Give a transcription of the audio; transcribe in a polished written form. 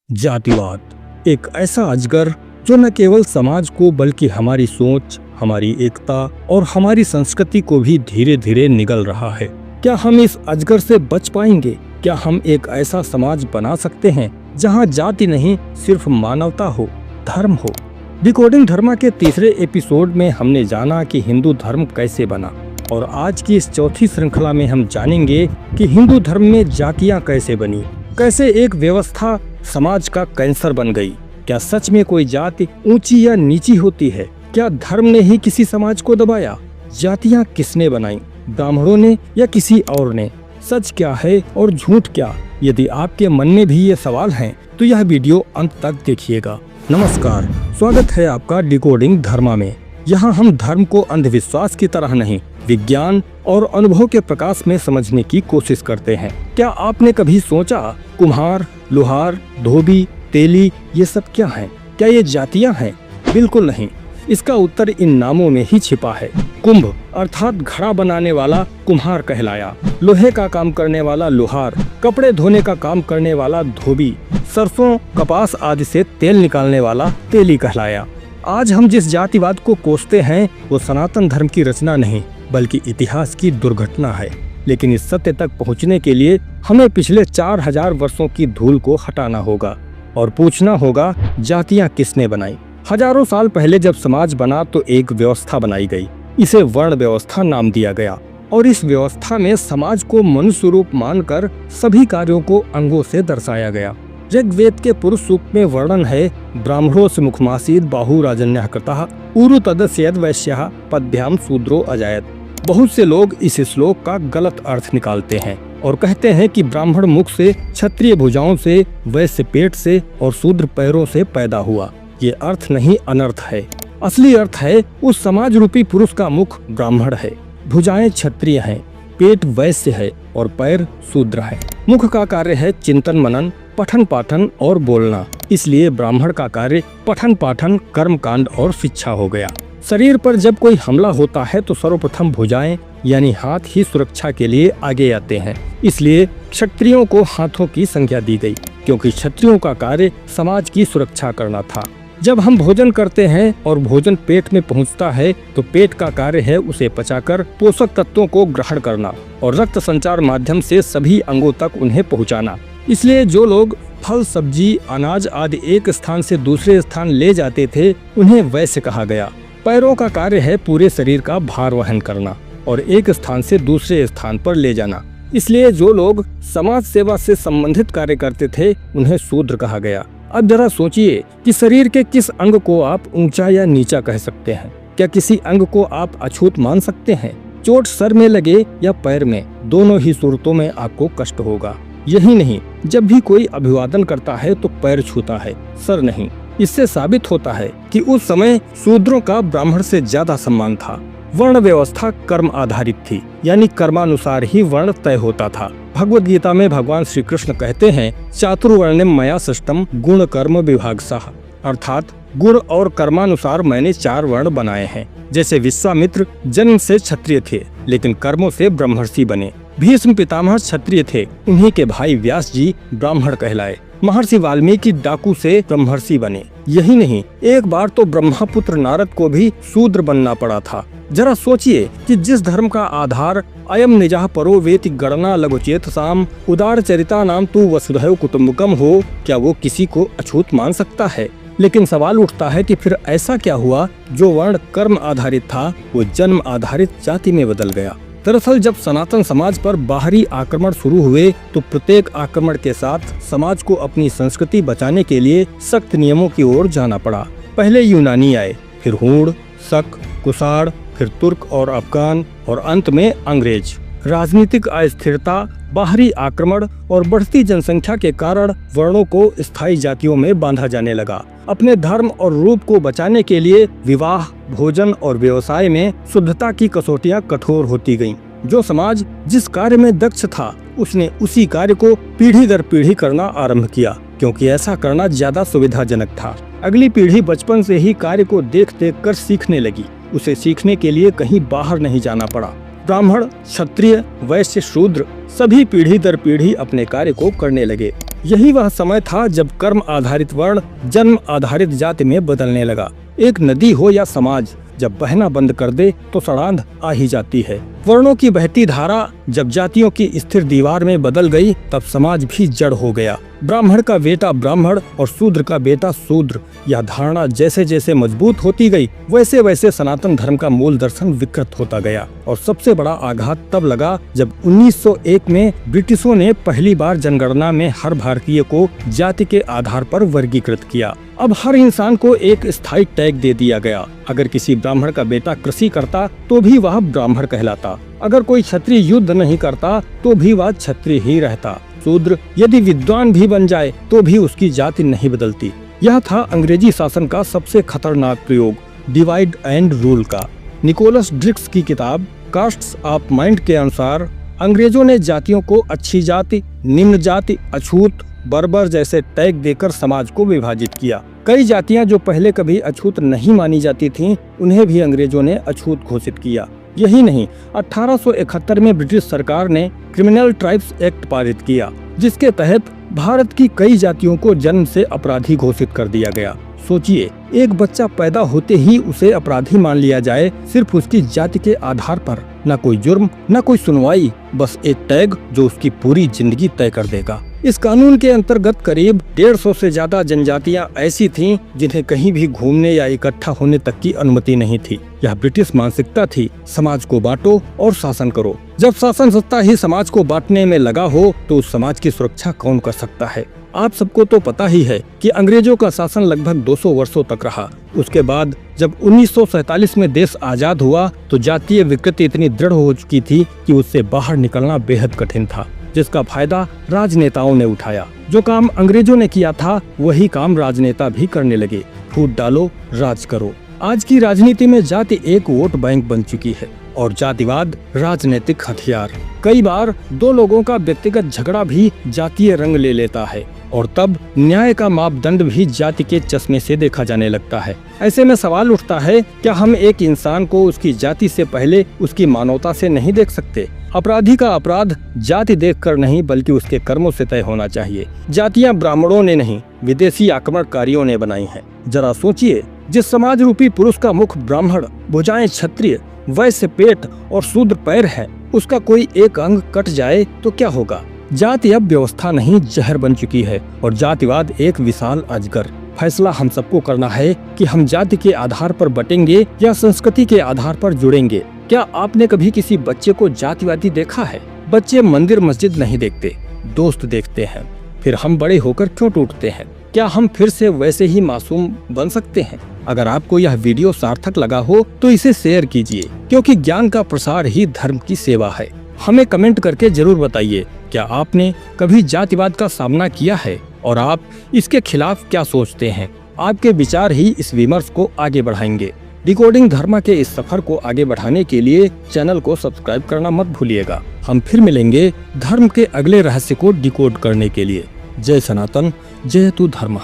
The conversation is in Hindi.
जातिवाद एक ऐसा अजगर जो न केवल समाज को बल्कि हमारी सोच, हमारी एकता और हमारी संस्कृति को भी धीरे धीरे निगल रहा है। क्या हम इस अजगर से बच पाएंगे? क्या हम एक ऐसा समाज बना सकते हैं जहां जाति नहीं, सिर्फ मानवता हो, धर्म हो? डिकोडिंग धर्मा के तीसरे एपिसोड में हमने जाना कि हिंदू धर्म कैसे बना, और आज की इस चौथी श्रृंखला में हम जानेंगे कि हिंदू धर्म में जातियां कैसे बनी, कैसे एक व्यवस्था समाज का कैंसर बन गई। क्या सच में कोई जाति ऊंची या नीची होती है? क्या धर्म ने ही किसी समाज को दबाया? जातियां किसने बनाई, ब्राह्मणों ने या किसी और ने? सच क्या है और झूठ क्या? यदि आपके मन में भी ये सवाल हैं, तो यह वीडियो अंत तक देखिएगा। नमस्कार, स्वागत है आपका डिकोडिंग धर्मा में। यहाँ हम धर्म को अंधविश्वास की तरह नहीं, विज्ञान और अनुभव के प्रकाश में समझने की कोशिश करते हैं। क्या आपने कभी सोचा कुम्हार, लोहार, धोबी, तेली ये सब क्या हैं? क्या ये जातियां हैं? बिल्कुल नहीं। इसका उत्तर इन नामों में ही छिपा है। कुंभ अर्थात घड़ा बनाने वाला कुम्हार कहलाया, लोहे का काम करने वाला लोहार, कपड़े धोने का काम करने वाला धोबी, सरसों, कपास आदि से तेल निकालने वाला तेली कहलाया। आज हम जिस जातिवाद को कोसते हैं वो सनातन धर्म की रचना नहीं, बल्कि इतिहास की दुर्घटना है। लेकिन इस सत्य तक पहुंचने के लिए हमें पिछले 4000 वर्षों की धूल को हटाना होगा और पूछना होगा, जातियां किसने बनाई? हजारों साल पहले जब समाज बना तो एक व्यवस्था बनाई गई। इसे वर्ण व्यवस्था नाम दिया गया, और इस व्यवस्था में समाज को मनुष्य रूप मानकर सभी कार्यों को अंगों से दर्शाया गया। ऋग्वेद के पुरुष सूक्त में वर्णन है, ब्राह्मणों से मुखमासीद बाहु राजन्यः कृतः उरु तदस्यद वैश्यः पद्भ्याम शूद्रो अजायत। बहुत से लोग इस श्लोक का गलत अर्थ निकालते हैं और कहते हैं कि ब्राह्मण मुख से, क्षत्रिय भुजाओं से, वैश्य पेट से और शूद्र पैरों से पैदा हुआ। ये अर्थ नहीं, अनर्थ है। असली अर्थ है उस समाज रूपी पुरुष का मुख ब्राह्मण है, भुजाएं क्षत्रिय हैं, पेट वैश्य है और पैर शूद्र है। मुख का कार्य है चिंतन मनन, पठन पाठन और बोलना, इसलिए ब्राह्मण का कार्य पठन पाठन, कर्म कांड और शिक्षा हो गया। शरीर पर जब कोई हमला होता है तो सर्वप्रथम भुजाएं यानी हाथ ही सुरक्षा के लिए आगे आते हैं, इसलिए क्षत्रियों को हाथों की संज्ञा दी गई, क्योंकि क्षत्रियों का कार्य समाज की सुरक्षा करना था। जब हम भोजन करते हैं और भोजन पेट में पहुंचता है तो पेट का कार्य है उसे पचाकर पोषक तत्वों को ग्रहण करना और रक्त संचार माध्यम से सभी अंगों तक उन्हें पहुंचाना। इसलिए जो लोग फल, सब्जी, अनाज आदि एक स्थान से दूसरे स्थान ले जाते थे उन्हें वैश्य कहा गया। पैरों का कार्य है पूरे शरीर का भार वहन करना और एक स्थान से दूसरे स्थान पर ले जाना, इसलिए जो लोग समाज सेवा से संबंधित कार्य करते थे उन्हें शूद्र कहा गया। अब जरा सोचिए कि शरीर के किस अंग को आप ऊंचा या नीचा कह सकते हैं? क्या किसी अंग को आप अछूत मान सकते हैं? चोट सर में लगे या पैर में, दोनों ही सूरतों में आपको कष्ट होगा। यही नहीं, जब भी कोई अभिवादन करता है तो पैर छूता है, सर नहीं। इससे साबित होता है कि उस समय शूद्रों का ब्राह्मण से ज्यादा सम्मान था। वर्ण व्यवस्था कर्म आधारित थी, यानी कर्मानुसार ही वर्ण तय होता था। भगवद गीता में भगवान श्री कृष्ण कहते हैं, चातुर्वर्ण्यम मया सृष्टम गुण कर्म विभागशः, अर्थात गुण और कर्मानुसार मैंने 4 वर्ण बनाए हैं। जैसे विश्वामित्र जन्म से क्षत्रिय थे लेकिन कर्मों से ब्रह्मर्षि बने। भीष्म पितामह क्षत्रिय थे, उन्हीं के भाई व्यास जी ब्राह्मण कहलाए। महर्षि वाल्मीकि डाकू से ब्रह्मर्षि बने। यही नहीं, एक बार तो ब्रह्मपुत्र नारद को भी शूद्र बनना पड़ा था। जरा सोचिए कि जिस धर्म का आधार अयम निजः परो वेति गणना लघुचेत साम उदार चरिता नाम तू वसुधैव कुटुम्बकम हो, क्या वो किसी को अछूत मान सकता है? लेकिन सवाल उठता है कि फिर ऐसा क्या हुआ जो वर्ण कर्म आधारित था वो जन्म आधारित जाति में बदल गया? दरअसल जब सनातन समाज पर बाहरी आक्रमण शुरू हुए तो प्रत्येक आक्रमण के साथ समाज को अपनी संस्कृति बचाने के लिए सख्त नियमों की ओर जाना पड़ा। पहले यूनानी आए, फिर हूण, शक, कुषाण, फिर तुर्क और अफगान और अंत में अंग्रेज। राजनीतिक अस्थिरता, बाहरी आक्रमण और बढ़ती जनसंख्या के कारण वर्णों को स्थायी जातियों में बांधा जाने लगा। अपने धर्म और रूप को बचाने के लिए विवाह, भोजन और व्यवसाय में शुद्धता की कसौटियां कठोर होती गईं। जो समाज जिस कार्य में दक्ष था उसने उसी कार्य को पीढ़ी दर पीढ़ी करना आरंभ किया, क्योंकि ऐसा करना ज्यादा सुविधाजनक था। अगली पीढ़ी बचपन से ही कार्य को देख देख कर सीखने लगी। उसे सीखने के लिए कहीं बाहर नहीं जाना पड़ा। ब्राह्मण, क्षत्रिय, वैश्य, शूद्र सभी पीढ़ी दर पीढ़ी अपने कार्य को करने लगे। यही वह समय था जब कर्म आधारित वर्ण जन्म आधारित जाति में बदलने लगा। एक नदी हो या समाज जब बहना बंद कर दे तो सड़ांध आ ही जाती है। वर्णों की बहती धारा जब जातियों की स्थिर दीवार में बदल गई तब समाज भी जड़ हो गया। ब्राह्मण का बेटा ब्राह्मण और शूद्र का बेटा शूद्र, यह धारणा जैसे जैसे मजबूत होती गई वैसे वैसे सनातन धर्म का मूल दर्शन विकृत होता गया। और सबसे बड़ा आघात तब लगा जब 1901 में ब्रिटिशों ने पहली बार जनगणना में हर भारतीय को जाति के आधार पर वर्गीकृत किया। अब हर इंसान को एक स्थायी टैग दे दिया गया। अगर किसी ब्राह्मण का बेटा कृषि करता तो भी वह ब्राह्मण कहलाता। अगर कोई क्षत्रिय युद्ध नहीं करता तो भी वह क्षत्रिय ही रहता। शूद्र यदि विद्वान भी बन जाए तो भी उसकी जाति नहीं बदलती। यह था अंग्रेजी शासन का सबसे खतरनाक प्रयोग, डिवाइड एंड रूल का। निकोलस ड्रिक्स की किताब कास्ट्स ऑफ माइंड के अनुसार अंग्रेजों ने जातियों को अच्छी जाति, निम्न जाति, अछूत, बर्बर जैसे टैग देकर समाज को विभाजित किया। कई जातियां जो पहले कभी अछूत नहीं मानी जाती थीं, उन्हें भी अंग्रेजों ने अछूत घोषित किया। यही नहीं, 1871 में ब्रिटिश सरकार ने क्रिमिनल ट्राइब्स एक्ट पारित किया, जिसके तहत भारत की कई जातियों को जन्म से अपराधी घोषित कर दिया गया। सोचिए, एक बच्चा पैदा होते ही उसे अपराधी मान लिया जाए सिर्फ उसकी जाति के आधार पर। न कोई जुर्म, न कोई सुनवाई, बस एक टैग जो उसकी पूरी जिंदगी तय कर देगा। इस कानून के अंतर्गत करीब 150 से ज्यादा जनजातियां ऐसी थीं जिन्हें कहीं भी घूमने या इकट्ठा होने तक की अनुमति नहीं थी। यह ब्रिटिश मानसिकता थी, समाज को बांटो और शासन करो। जब शासन सत्ता ही समाज को बांटने में लगा हो तो उस समाज की सुरक्षा कौन कर सकता है। आप सबको तो पता ही है कि अंग्रेजों का शासन लगभग 200 वर्षों तक रहा। उसके बाद जब 1947 में देश आजाद हुआ तो जातीय विकृति इतनी दृढ़ हो चुकी थी कि उससे बाहर निकलना बेहद कठिन था, जिसका फायदा राजनेताओं ने उठाया। जो काम अंग्रेजों ने किया था वही काम राजनेता भी करने लगे। फूट डालो, राज करो। आज की राजनीति में जाति एक वोट बैंक बन चुकी है और जातिवाद राजनीतिक हथियार। कई बार दो लोगों का व्यक्तिगत झगड़ा भी जातीय रंग ले लेता है और तब न्याय का मापदंड भी जाति के चश्मे से देखा जाने लगता है। ऐसे में सवाल उठता है, क्या हम एक इंसान को उसकी जाति से पहले उसकी मानवता से नहीं देख सकते? अपराधी का अपराध जाति देखकर नहीं बल्कि उसके कर्मों से तय होना चाहिए। जातियां ब्राह्मणों ने नहीं, विदेशी आक्रमणकारियों ने बनाई हैं। जरा सोचिए, जिस समाज रूपी पुरुष का मुख ब्राह्मण, भुजाएं क्षत्रिय, वैश्य पेट और शूद्र पैर है, उसका कोई एक अंग कट जाए तो क्या होगा? जाति अब व्यवस्था नहीं जहर बन चुकी है और जातिवाद एक विशाल अजगर। फैसला हम सबको करना है कि हम जाति के आधार पर बटेंगे या संस्कृति के आधार पर जुड़ेंगे। क्या आपने कभी किसी बच्चे को जातिवादी देखा है? बच्चे मंदिर मस्जिद नहीं देखते, दोस्त देखते हैं। फिर हम बड़े होकर क्यों टूटते हैं? क्या हम फिर से वैसे ही मासूम बन सकते हैं? अगर आपको यह वीडियो सार्थक लगा हो तो इसे शेयर कीजिए, क्योंकि ज्ञान का प्रसार ही धर्म की सेवा है। हमें कमेंट करके जरूर बताइए, क्या आपने कभी जातिवाद का सामना किया है और आप इसके खिलाफ क्या सोचते हैं? आपके विचार ही इस विमर्श को आगे बढ़ाएंगे। डिकोडिंग धर्म के इस सफर को आगे बढ़ाने के लिए चैनल को सब्सक्राइब करना मत भूलिएगा। हम फिर मिलेंगे धर्म के अगले रहस्य को डिकोड करने के लिए। जय सनातन, जय तु धर्म।